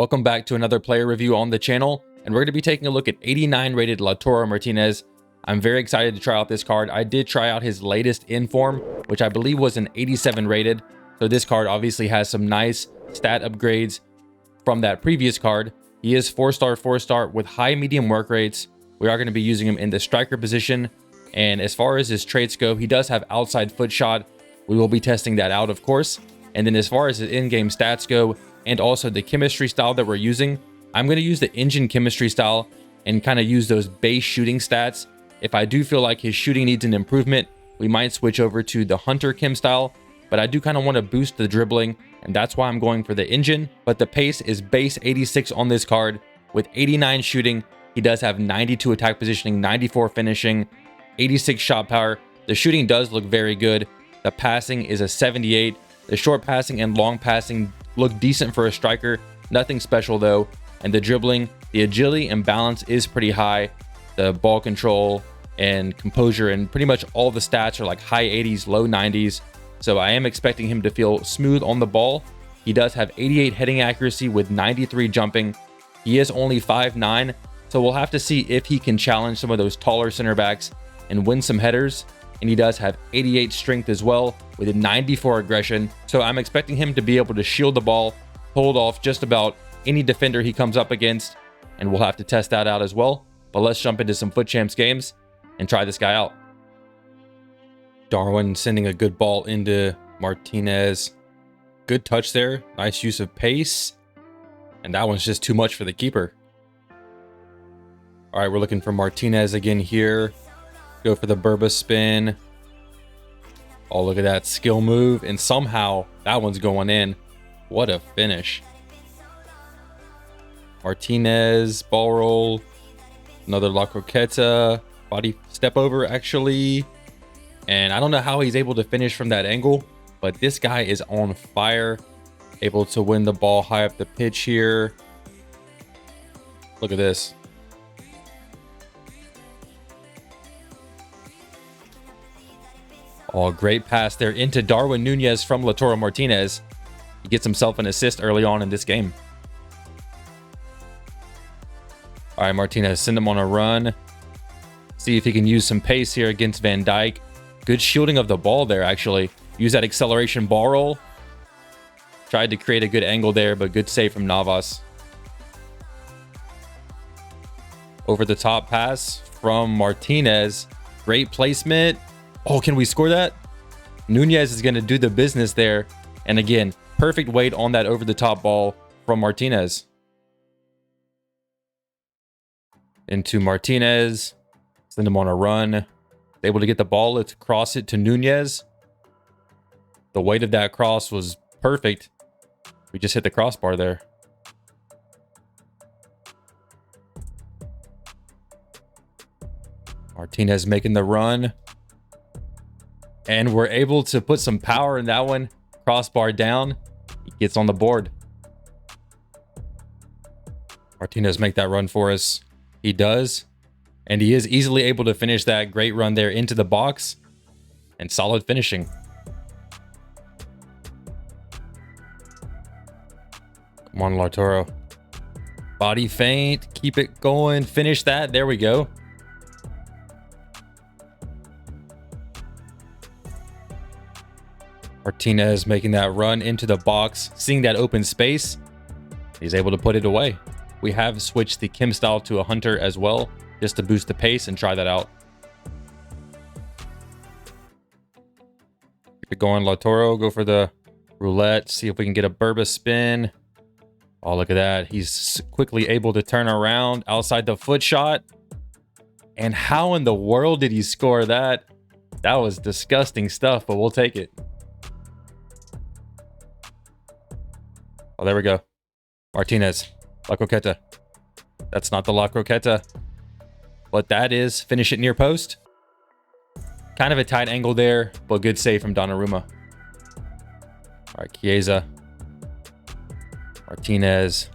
Welcome back to another player review on the channel, and we're going to be taking a look at 89 rated Lautaro Martinez. I'm very excited to try out this card. I did try out his latest inform, which I believe was an 87 rated. So this card obviously has some nice stat upgrades from that previous card. He is 4-star with high medium work rates. We are going to be using him in the striker position. And as far as his traits go, he does have outside foot shot. We will be testing that out, of course. And then as far as his in-game stats go, and also the chemistry style that we're using, I'm going to use the engine chemistry style and kind of use those base shooting stats. If I do feel like his shooting needs an improvement, we might switch over to the hunter chem style, but I do kind of want to boost the dribbling, and that's why I'm going for the engine. But the pace is base 86 on this card with 89 shooting. He does have 92 attack positioning, 94 finishing, 86 shot power. The shooting does look very good. The passing is a 78. The short passing and long passing look decent for a striker, nothing special though. And the dribbling, the agility and balance is pretty high. The ball control and composure and pretty much all the stats are like high 80s, low 90s. So I am expecting him to feel smooth on the ball. He does have 88 heading accuracy with 93 jumping. He is only 5'9", so we'll have to see if he can challenge some of those taller center backs and win some headers. And he does have 88 strength as well with a 94 aggression. So I'm expecting him to be able to shield the ball, hold off just about any defender he comes up against, and we'll have to test that out as well. But let's jump into some Foot Champs games and try this guy out. Darwin sending a good ball into Martinez. Good touch there. Nice use of pace. And that one's just too much for the keeper. All right, we're looking for Martinez again here. Go for the Burba spin. Oh, look at that skill move. And somehow that one's going in. What a finish. Martinez, ball roll. Another La Croqueta. Body step over, actually. And I don't know how he's able to finish from that angle, but this guy is on fire. Able to win the ball high up the pitch here. Look at this. Oh, great pass there into Darwin Nunez from Lautaro Martinez. He gets himself an assist early on in this game. All right, Martinez, send him on a run. See if he can use some pace here against Van Dijk. Good shielding of the ball there, actually. Use that acceleration ball roll. Tried to create a good angle there, but good save from Navas. Over the top pass from Martinez. Great placement. Oh, can we score that? Nunez is going to do the business there. And again, perfect weight on that over-the-top ball from Martinez. Into Martinez. Send him on a run. Able to get the ball. Let's cross it to Nunez. The weight of that cross was perfect. We just hit the crossbar there. Martinez making the run. And we're able to put some power in that one. Crossbar down. He gets on the board. Martinez make that run for us. He does. And he is easily able to finish that great run there into the box. And solid finishing. Come on, Lautaro. Body feint. Keep it going. Finish that. There we go. Martinez making that run into the box, seeing that open space. He's able to put it away. We have switched the Kim style to a hunter as well, just to boost the pace and try that out. Keep it going, Lautaro. Go for the roulette. See if we can get a Burba spin. Oh, look at that. He's quickly able to turn around outside the foot shot. And how in the world did he score that? That was disgusting stuff, but we'll take it. Oh, there we go. Martinez. La Croqueta. That's not the La Croqueta. But that is. Finish it near post. Kind of a tight angle there, but good save from Donnarumma. All right, Chiesa. Martinez.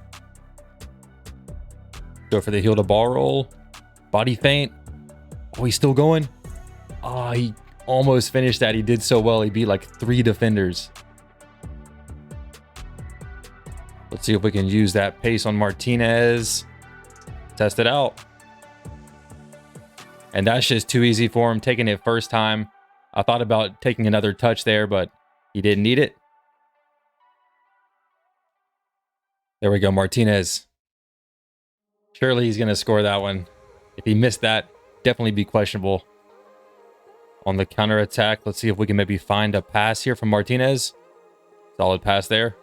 Go for the heel to ball roll. Body feint. Oh, he's still going. Oh, he almost finished that. He did so well. He beat like 3 defenders. Let's See if we can use that pace on Martinez. Test it out. And that's just too easy for him, taking it first time. I thought about taking another touch there, but he didn't need it. There we go, Martinez. Surely he's going to score that one. If he missed that, definitely be questionable. On the counter attack, let's see if we can maybe find a pass here from Martinez. Solid pass there.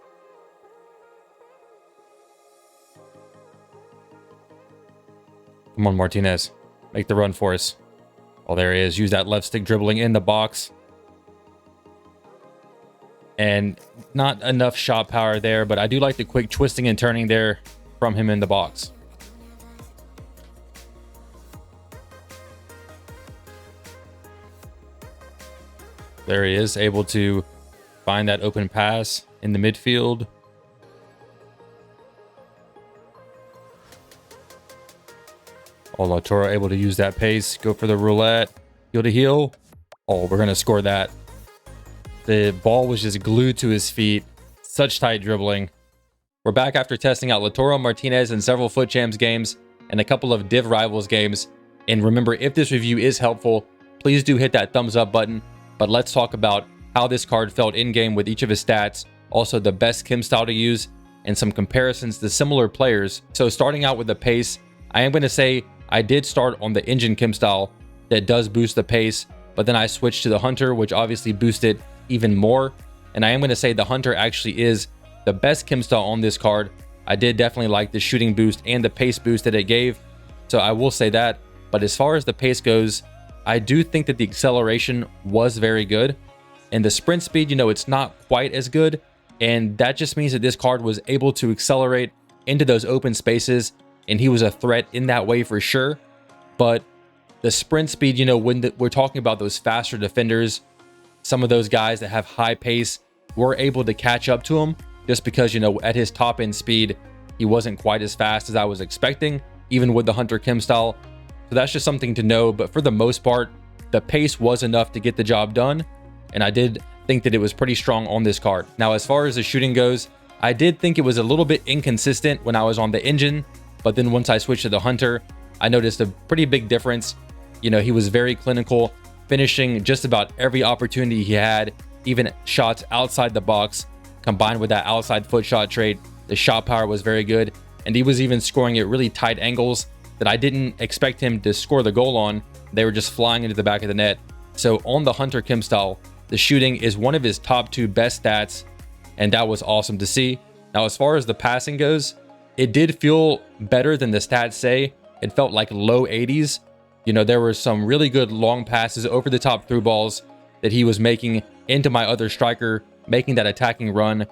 Come on, Martinez. Make the run for us. Oh, there he is. Use that left stick dribbling in the box. And not enough shot power there, but I do like the quick twisting and turning there from him in the box. There he is, able to find that open pass in the midfield. Oh, Lautaro able to use that pace, go for the roulette, heel to heel. Oh, we're going to score that. The ball was just glued to his feet. Such tight dribbling. We're back after testing out Lautaro Martinez in several Foot Champs games and a couple of Div Rivals games. And remember, if this review is helpful, please do hit that thumbs up button. But let's talk about how this card felt in-game with each of his stats, also the best Kim style to use, and some comparisons to similar players. So starting out with the pace, I am going to say I did start on the engine Kim style that does boost the pace, but then I switched to the Hunter, which obviously boosted even more. And I am going to say the Hunter actually is the best Kim style on this card. I did definitely like the shooting boost and the pace boost that it gave, so I will say that. But as far as the pace goes, I do think that the acceleration was very good, and the sprint speed, you know, it's not quite as good, and that just means that this card was able to accelerate into those open spaces, and he was a threat in that way for sure. But the sprint speed, you know, when we're talking about those faster defenders, some of those guys that have high pace were able to catch up to him, just because, you know, at his top end speed, he wasn't quite as fast as I was expecting, even with the Hunter Kim style. So that's just something to know. But for the most part, the pace was enough to get the job done, and I did think that it was pretty strong on this card. Now, as far as the shooting goes, I did think it was a little bit inconsistent when I was on the engine, but then once I switched to the Hunter, I noticed a pretty big difference. You know, he was very clinical, finishing just about every opportunity he had, even shots outside the box. Combined with that outside foot shot trait, the shot power was very good, and he was even scoring at really tight angles that I didn't expect him to score the goal on. They were just flying into the back of the net. So on the Hunter Kim style, the shooting is one of his top 2 best stats, and that was awesome to see. Now, as far as the passing goes, it did feel better than the stats say. It felt like low 80s. You know, there were some really good long passes over the top through balls that he was making into my other striker, making that attacking run.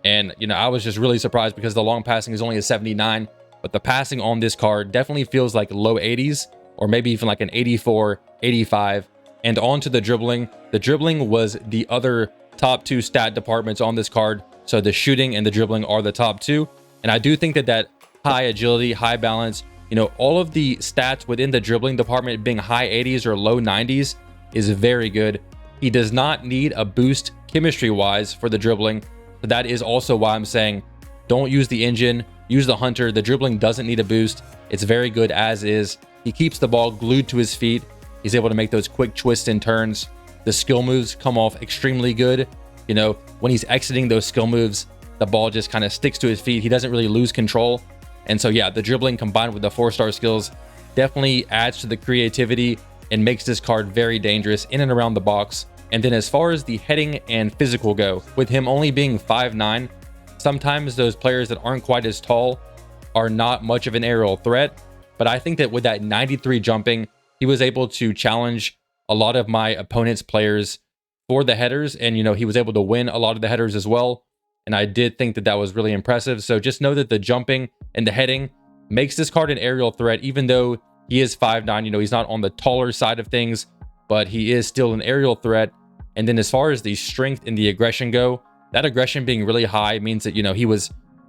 And, you know, I was just really surprised because the long passing is only a 79, but the passing on this card definitely feels like low 80s, or maybe even like an 84, 85. And on to the dribbling. The dribbling was the other top 2 stat departments on this card. So the shooting and the dribbling are the top 2. And I do think that that high agility, high balance, you know, all of the stats within the dribbling department being high 80s or low 90s is very good. He does not need a boost chemistry wise for the dribbling. So that is also why I'm saying don't use the engine, use the Hunter. The dribbling doesn't need a boost. It's very good as is. He keeps the ball glued to his feet. He's able to make those quick twists and turns. The skill moves come off extremely good. You know, when he's exiting those skill moves, the ball just kind of sticks to his feet. He doesn't really lose control. And so, yeah, the dribbling combined with the 4-star skills definitely adds to the creativity and makes this card very dangerous in and around the box. And then as far as the heading and physical go, with him only being 5'9", sometimes those players that aren't quite as tall are not much of an aerial threat. But I think that with that 93 jumping, he was able to challenge a lot of my opponent's players for the headers. And, you know, he was able to win a lot of the headers as well. And I did think that that was really impressive. So just know that the jumping and the heading makes this card an aerial threat, even though he is 5'9". You know, he's not on the taller side of things, but he is still an aerial threat. And then as far as the strength and the aggression go, that aggression being really high means that, you know,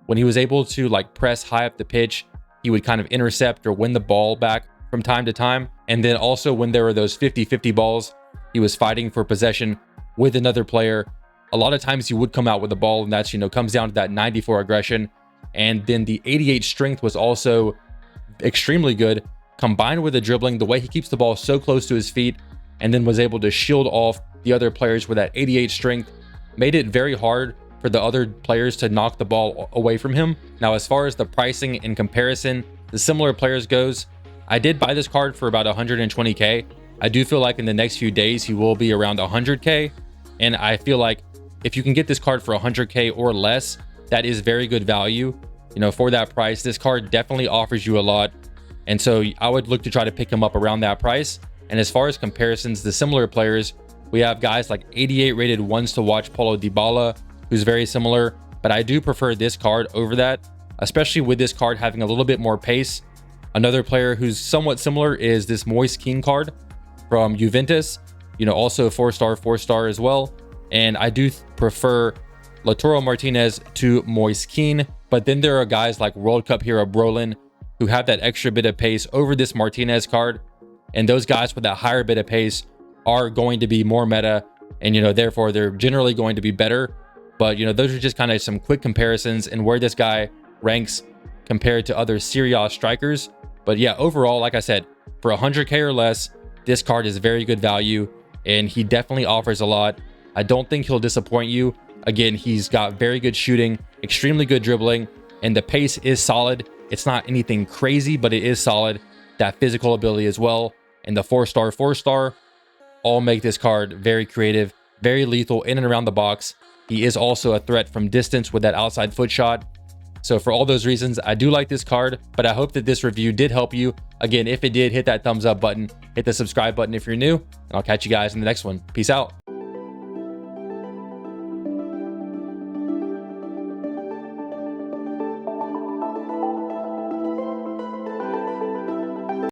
when he was able to like press high up the pitch, he would kind of intercept or win the ball back from time to time. And then also when there were those 50-50 balls, he was fighting for possession with another player. A lot of times he would come out with the ball, and that's, you know, comes down to that 94 aggression. And then the 88 strength was also extremely good, combined with the dribbling, the way he keeps the ball so close to his feet, and then was able to shield off the other players with that 88 strength, made it very hard for the other players to knock the ball away from him. Now, as far as the pricing in comparison, the similar players goes, I did buy this card for about 120k. I do feel like in the next few days he will be around 100k, and I feel like if you can get this card for 100k or less, that is very good value. You know, for that price, this card definitely offers you a lot, and so I would look to try to pick him up around that price. And as far as comparisons, the similar players, we have guys like 88 rated ones to watch Paulo Dybala, who's very similar, but I do prefer this card over that, especially with this card having a little bit more pace. Another player who's somewhat similar is this Moise Kean card from Juventus, you know, also 4-star as well. And I do prefer Lautaro Martinez to Moise Kean, but then there are guys like World Cup hero Brolin who have that extra bit of pace over this Martinez card, and those guys with that higher bit of pace are going to be more meta, and you know, therefore they're generally going to be better. But you know, those are just kind of some quick comparisons and where this guy ranks compared to other Serie A strikers. But yeah, overall, like I said, for 100k or less, this card is very good value, and he definitely offers a lot. I don't think he'll disappoint you. Again, he's got very good shooting, extremely good dribbling, and the pace is solid. It's not anything crazy, but it is solid. That physical ability as well, and the 4-star all make this card very creative, very lethal in and around the box. He is also a threat from distance with that outside foot shot. So for all those reasons, I do like this card, but I hope that this review did help you. Again, if it did, hit that thumbs up button, hit the subscribe button if you're new, and I'll catch you guys in the next one. Peace out.